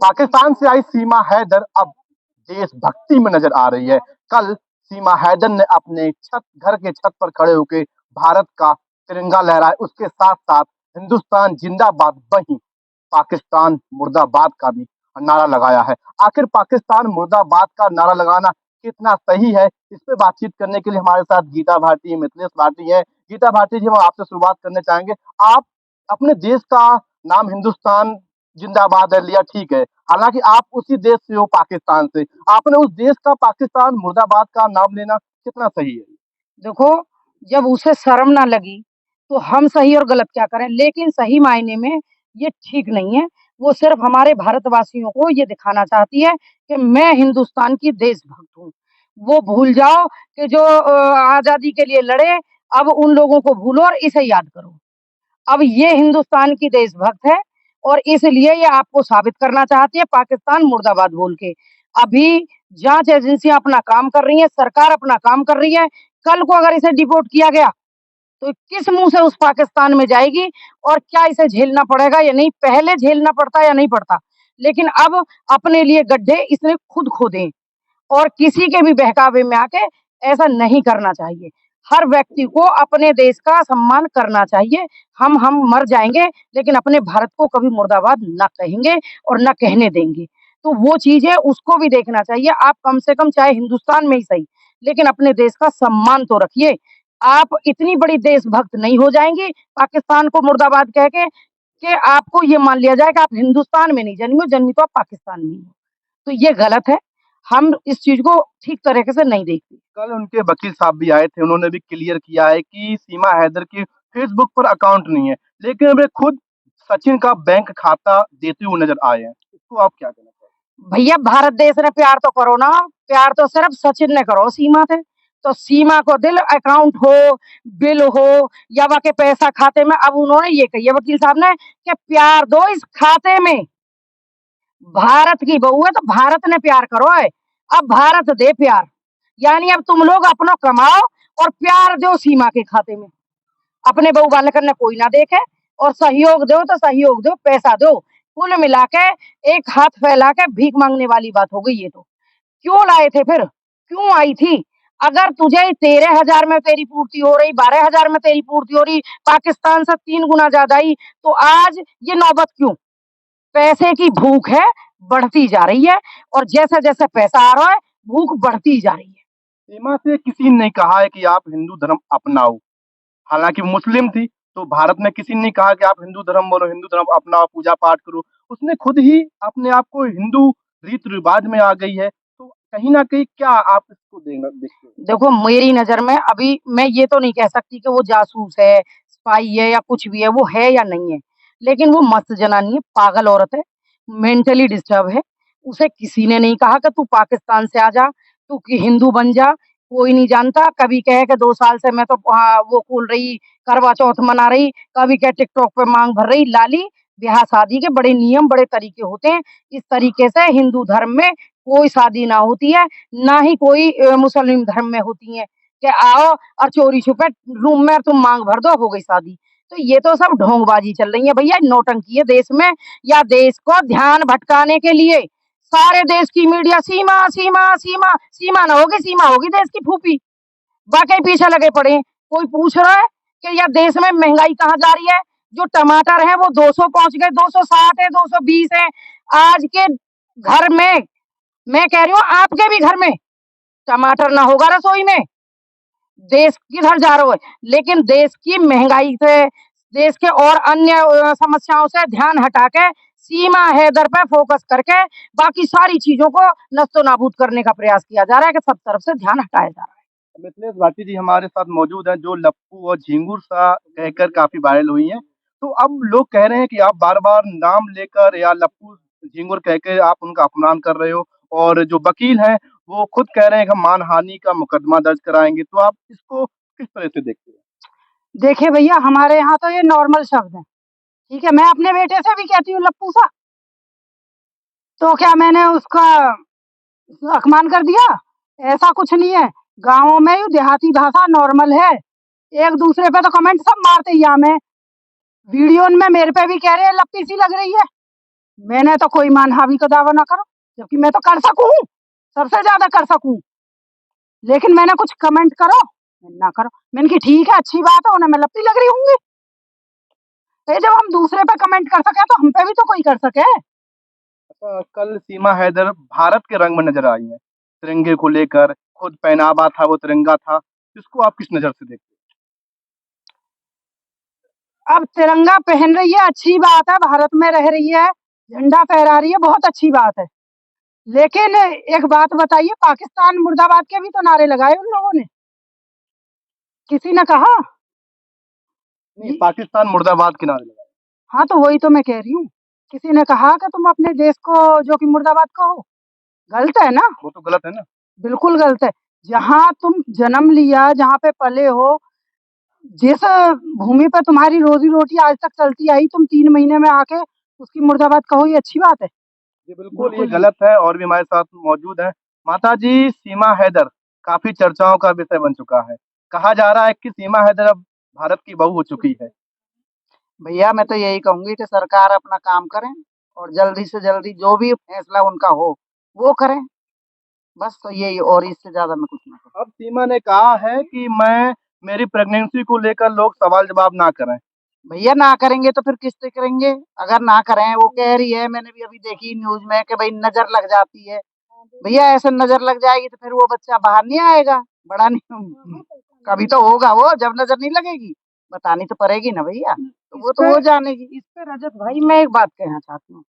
पाकिस्तान से आई सीमा हैदर अब देशभक्ति में नजर आ रही है। कल सीमा हैदर ने अपने घर के छत पर खड़े होकर भारत का तिरंगा लहराया, उसके साथ साथ हिंदुस्तान जिंदाबाद वहीं पाकिस्तान मुर्दाबाद का भी नारा लगाया है। आखिर पाकिस्तान मुर्दाबाद का नारा लगाना कितना सही है, इस पे बातचीत करने के लिए हमारे साथ गीता भारती है, मिथिलेश भारती है। गीता भारती जी, हम आपसे शुरुआत करना चाहेंगे। आप अपने देश का नाम हिंदुस्तान जिंदाबाद है लिया, ठीक है, हालांकि आप उसी देश से हो, पाकिस्तान से। आपने उस देश का पाकिस्तान मुर्दाबाद का नाम लेना कितना सही है? देखो, जब उसे शर्म ना लगी, तो हम सही और गलत क्या करें? लेकिन सही मायने में ये ठीक नहीं है। वो सिर्फ़ हमारे भारतवासियों को ये दिखाना चाहती है कि मैं हिंदुस्तान की देशभक्त हूँ। वो भूल जाओ कि जो आज़ादी के लिए लड़े, अब उन लोगों को भूलो और इसे याद करो। अब ये हिंदुस्तान की देशभक्त है और इसलिए ये आपको साबित करना चाहती है पाकिस्तान मुर्दाबाद बोल के। अभी जाँच एजेंसियाँ अपना काम कर रही हैं, सरकार अपना काम कर रही है। कल को अगर इसे डिपोर्ट किया गया, तो किस मुँह से उस पाकिस्तान में जाएगी और क्या इसे झेलना पड़ेगा या नहीं? पहले झेलना पड़ता या नहीं पड़ता, लेकिन अब अपने लिए गड्ढे इसने खुद खोदे हैं। और किसी के भी बहकावे में आके ऐसा नहीं करना चाहिए। हर व्यक्ति को अपने देश का सम्मान करना चाहिए। हम मर जाएँगे, लेकिन अपने भारत को कभी मुर्दाबाद ना कहेंगे और ना कहने देंगे। तो वो चीज़ है, उसको भी देखना चाहिए। आप कम से कम चाहे हिंदुस्तान में ही सही, लेकिन अपने देश का सम्मान तो रखिए। आप इतनी बड़ी देशभक्त नहीं हो जाएँगी, पाकिस्तान को मुर्दाबाद कह के, कि आपको ये मान लिया जाए कि आप हिंदुस्तान में नहीं जन्मी हो, जन्मी तो आप पाकिस्तान में ही हो। तो ये गलत है। हम इस चीज़ को ठीक तरीके से नहीं देखते। कल उनके वकील साहब भी आए थे, उन्होंने भी क्लियर किया है कि सीमा हैदर की फेसबुक पर अकाउंट नहीं है, लेकिन वे खुद सचिन का बैंक खाता देते हुए नजर आए हैं। इसको आप क्या कहना चाहेंगे? भैया भारत देश ने प्यार तो करो ना, प्यार तो सिर्फ सचिन ने करो सीमा से। तो सीमा को दिल अकाउंट हो, बिल हो या वाके पैसा खाते में, अब उन्होंने ये कही है वकील साहब ने कि प्यार दो इस खाते में। भारत की बहू है तो भारत ने प्यार करो है। अब भारत दे प्यार। यानी अब तुम लोग अपना कमाओ और प्यार दो सीमा के खाते में। अपने बहू बालक ने कोई ना देखे और सहयोग दो तो सहयोग दो, पैसा दो। कुल मिला के एक हाथ फैला के भीख मांगने वाली बात हो गई ये तो। क्यों लाए थे फिर? क्यों आई थी? अगर तुझे 13,000 में तेरी पूर्ति हो रही, 12,000 में तेरी पूर्ति हो रही, पाकिस्तान से 3 गुना ज़्यादा आई, तो आज ये नौबत क्यों? पैसे की भूख है, बढ़ती जा रही है और जैसे-जैसे पैसा आ रहा है, भूख बढ़ती जा रही है। सीमा से किसी ने नहीं कहा है कि आप हिंदू धर्म अपनाओ, हालांकि मुस्लिम थी, तो भारत में किसी ने नहीं कहा कि आप हिंदू धर्म बोलो, हिंदू धर्म अपनाओ, पूजा पाठ करो। उसने खुद ही अपने आप को हिंदू रीत रिवाज में आ गई है, तो कहीं ना कहीं क्या आप इसको देखते हैं? देखो मेरी नज़र में अभी मैं ये तो नहीं कह सकती कि वो जासूस है, स्पाई है या कुछ भी है, वो है या नहीं है। लेकिन वो मस्त जनानी है, पागल औरत है, मेंटली डिस्टर्ब है। उसे किसी ने नहीं कहा कि तू पाकिस्तान से आ जा, तू कि हिंदू बन जा, कोई नहीं जानता। कभी कहे कि 2 साल से मैं तो वो खोल रही, करवा चौथ मना रही, कभी कहे टिकटॉक पे माँग भर रही। लाली, ब्याह-शादी के बड़े नियम, बड़े तरीके होते हैं। इस तरीके से हिंदू धर्म में कोई शादी ना होती है, ना ही कोई मुस्लिम धर्म में होती हैं कि आओ और चोरी-छुपे रूम में तुम माँग भर दो, हो गई शादी। तो ये तो सब ढोंगबाजी चल रही है भैया, नौटंकी है देश में। या देश को ध्यान भटकाने के लिए सारे देश की मीडिया सीमा, सीमा, सीमा, सीमा ना होगी, सीमा होगी देश की फूफी। वाक़ई पीछे लगे पड़े हैं। कोई पूछ रहा है कि यार देश में महँगाई कहाँ जा रही है? जो टमाटर है वो 200 पहुँच गए, 260 है, 220 है। आज के घर में, मैं कह रही हूँ आपके भी घर में टमाटर ना होगा रसोई में, देश किधर जा रहा है? लेकिन देश की महँगाई से, देश के और अन्य समस्याओं से ध्यान हटा के सीमा हैदर पे फ़ोकस करके बाकी सारी चीज़ों को नस्तो-नाबूद करने का प्रयास किया जा रहा है कि सब तरफ से ध्यान हटाया जा रहा है। मिथिलेश भारती जी हमारे साथ मौजूद हैं, जो लप्पू और झिंगुर सा कहकर काफी वायरल हुई हैं। तो अब लोग कह रहे हैं कि आप बार-बार नाम लेकर या लप्पू झिंगुर कह के आप उनका अपमान कर रहे हो, और जो वकील हैं वो खुद कह रहे हैं कि हम मानहानि का मुकदमा दर्ज कराएँगे। तो आप इसको किस तरह से देखते हैं? देखिए भैया हमारे यहाँ तो ये नॉर्मल शब्द है, ठीक है? मैं अपने बेटे से भी कहती हूँ लप्पू सा, तो क्या मैंने उसका अपमान कर दिया? ऐसा कुछ नहीं है। गाँवों में ये देहाती भाषा नॉर्मल है। एक दूसरे पे तो कमेंट सब मारते ही हम हैं। वीडियो में मेरे पे भी कह रहे हैं लप्पी सी लग रही है। मैंने तो कोई मानहानि का दावा ना करो, जबकि मैं तो कर सकूं, सबसे ज्यादा कर सकूं, लेकिन मैंने कुछ कमेंट करो, ना करो। मैंने की ठीक है, अच्छी बात है, उन्हें मैं लगती लग रही होंगी। ये जब हम दूसरे पे कमेंट कर सके तो हम पे भी तो कोई कर सके। कल सीमा हैदर भारत के रंग में नजर आई है, तिरंगे को लेकर, खुद पहनावा था वो तिरंगा था। इसको आप किस नजर से देखते अब तिरंगा पहन रही है, अच्छी बात है, भारत में रह रही है, झंडा फहरा रही है, बहुत अच्छी बात है। लेकिन एक बात बताइए, पाकिस्तान मुर्दाबाद के भी तो नारे लगाए उन लोगों ने, किसी ने कहा? हैं? नहीं, पाकिस्तान मुर्दाबाद के नारे लगाए। हाँ, तो वही तो मैं कह रही हूँ, किसी ने कहा कि तुम अपने देश को जो कि मुर्दाबाद कहो? गलत है ना, वो तो गलत है ना। बिल्कुल गलत है। जहाँ तुम जन्म लिया, जहाँ पे पले हो, जिस भूमि पे तुम्हारी रोजी रोटी आज तक चलती आई, तुम 3 महीने में आके उसकी मुर्दाबाद कहो, ये अच्छी बात है? जी बिल्कुल, ये बिल्कुल नहीं। गलत है। और भी हमारे साथ मौजूद है माता जी। सीमा हैदर काफी चर्चाओं का विषय बन चुका है। कहा जा रहा है कि सीमा हैदर अब भारत की बहू हो चुकी है। भैया मैं तो यही कहूंगी कि सरकार अपना काम करें और जल्दी से जल्दी जो भी फैसला उनका हो वो करें, बस तो यही, और इससे ज्यादा मैं कुछ ना कहूँ। अब सीमा ने कहा है कि मैं मेरी प्रेगनेंसी को लेकर लोग सवाल जवाब ना करें। भैया ना करेंगे तो फिर किससे करेंगे? अगर ना करें, वो कह रही है, मैंने भी अभी देखी न्यूज में कि भाई नजर लग जाती है। भैया ऐसे नजर लग जाएगी तो फिर वो बच्चा बाहर नहीं आएगा, बड़ा नहीं, कभी तो होगा वो, जब नजर नहीं लगेगी बतानी तो पड़ेगी ना भैया, तो वो तो वो जानेगी। इस पे रजत भाई मैं एक बात कहना चाहती हूँ,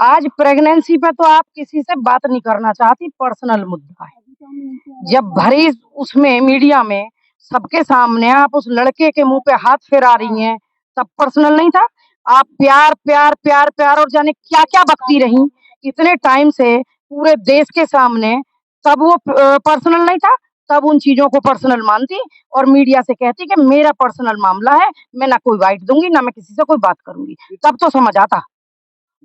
आज प्रेगनेंसी पे तो आप किसी से बात नहीं करना चाहती, पर्सनल मुद्दा है। जब भरी उसमें मीडिया में सबके सामने आप उस लड़के के मुंह पे हाथ फेरा रही हैं, तब पर्सनल नहीं था? आप प्यार प्यार प्यार प्यार और जाने क्या क्या बकती रही इतने टाइम से पूरे देश के सामने, तब वो पर्सनल नहीं था? तब उन चीजों को पर्सनल मानती और मीडिया से कहती कि मेरा पर्सनल मामला है, मैं ना कोई बाइट दूंगी, ना मैं किसी से कोई बात करूंगी, तब तो समझ आता।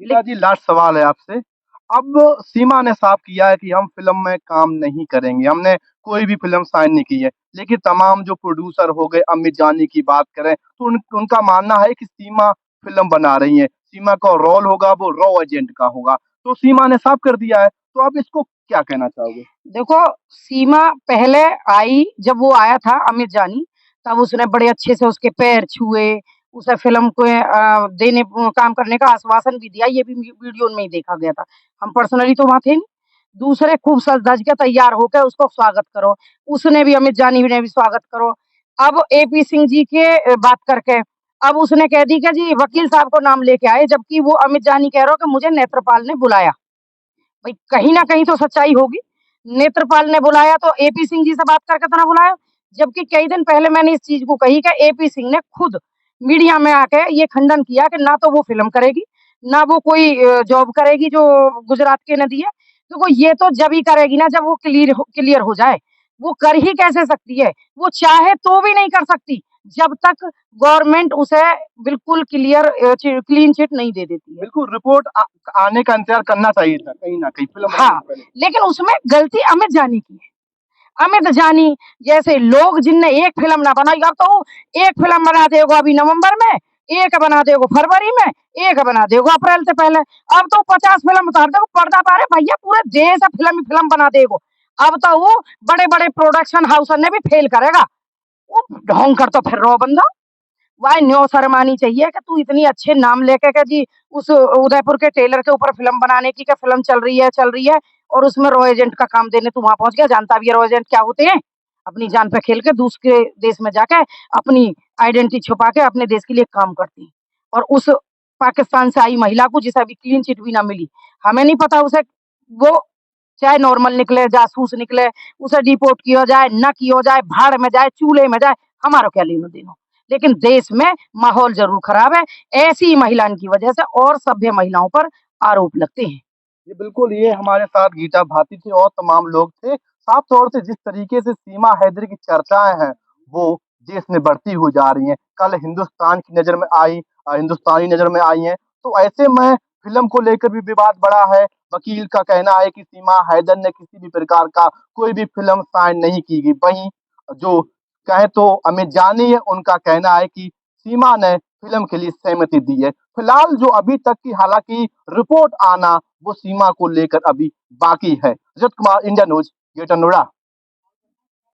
गीता जी, लास्ट सवाल है आपसे। अब सीमा ने साफ किया है कि हम फिल्म में काम नहीं करेंगे, हमने कोई भी फिल्म साइन नहीं की है। लेकिन तमाम जो प्रोड्यूसर हो गए, अमित जानी की बात करें तो उनका मानना है कि सीमा फिल्म बना रही है, सीमा का रोल होगा वो रॉ एजेंट का होगा। तो सीमा ने साफ कर दिया है, तो आप इसको क्या कहना चाहोगे? देखो, सीमा पहले आई, जब वो आया था अमित जानी, तब उसने बड़े अच्छे से उसके पैर छुए, उसे फ़िल्म को देने काम करने का आश्वासन भी दिया, ये भी वीडियो में ही देखा गया था। हम पर्सनली तो वहाँ थे नहीं। दूसरे खूब सज-धज के तैयार होके उसको स्वागत करो, उसने भी, अमित जानी ने भी स्वागत करो। अब एपी सिंह जी के बात करके, अब उसने कह दी कि जी वकील साहब को नाम लेके आए, जबकि वो अमित जानी कह रहा हो कि मुझे नेत्रपाल ने बुलाया। भाई कहीं न कहीं तो सच्चाई होगी। नेत्रपाल ने बुलाया तो एपी सिंह जी से बात करके तो ना बुलाया। जबकि कई दिन पहले मैंने इस चीज़ को कही कि एपी सिंह ने खुद मीडिया में आके ये खंडन किया कि ना तो वो फ़िल्म करेगी, ना वो कोई जॉब करेगी जो गुजरात के नदी है। देखो ये तो जब ही करेगी ना जब वो क्लियर हो जाए। वो कर ही कैसे सकती है? वो चाहे तो भी नहीं कर सकती, जब तक गवर्नमेंट उसे बिल्कुल क्लीन चिट नहीं दे देती है। बिल्कुल, रिपोर्ट आने का इंतजार करना चाहिए था कहीं ना कहीं फिल्म बनाने हाँ, से पहले। लेकिन उसमें गलती अमित जानी की है। अमित जानी जैसे लोग जिनने एक फ़िल्म ना बनाई, अब तो एक फ़िल्म बना देगा अभी नवंबर में, एक बना देगा फरवरी में, एक बना देगा अप्रैल से पहले। अब तो 50 फ़िल्म उतार देगा, पर्दा पारे भैया पूरे देश फ़िल्म ही फ़िल्म बना देगा। अब तो वो बड़े-बड़े प्रोडक्शन हाउस ने भी फेल करेगा। वो ढोंग कर तो फिर रहो बंदा। वाह न्यो शर्म आनी चाहिए कि तू इतनी अच्छे नाम लेके के जी उस उदयपुर के टेलर के ऊपर फ़िल्म बनाने की, कि फ़िल्म चल रही है और उसमें रॉ एजेंट का काम देने तू वहाँ पहुँच गया। जानता भी है रॉ एजेंट क्या होते हैं? अपनी जान पे खेल के दूसरे देश में जाके अपनी आइडेंटिटी छुपा के अपने देश के लिए काम करती हैं। और उस पाकिस्तान से आई महिला को जिसे अभी क्लीन चिट भी ना मिली, हमें नहीं पता उसे, वो चाहे नॉर्मल निकले, जासूस निकले, उसे डिपोर्ट किया जाए, ना किया जाए, भाड़ में जाए, चूल्हे में जाए, हमारा क्या लेनो-देनो। लेकिन देश में माहौल ज़रूर खराब है, ऐसी महिलाओं की वजह से और सभ्य महिलाओं पर आरोप लगते हैं। जी बिल्कुल, ये हमारे साथ गीता भाटी थी और तमाम लोग थे। साफ तौर से जिस तरीके से सीमा हैदरी की चर्चाएँ हैं, वो देश में बढ़ती हुई जा रही हैं। कल हिंदुस्तान की नज़र में आई, हिंदुस्तानी नज़र में आई हैं। तो ऐसे में फ़िल्म को लेकर भी विवाद बढ़ा है। वकील का कहना है कि सीमा हैदर ने किसी भी प्रकार का कोई भी फ़िल्म साइन नहीं की गई। वहीं जो कहें तो अमित जानी है, उनका कहना है कि सीमा ने फिल्म के लिए सहमति दी है। फिलहाल जो अभी तक की हालांकि रिपोर्ट आना वो सीमा को लेकर अभी बाकी है। Rajat Kumar, India News, Greater Noida.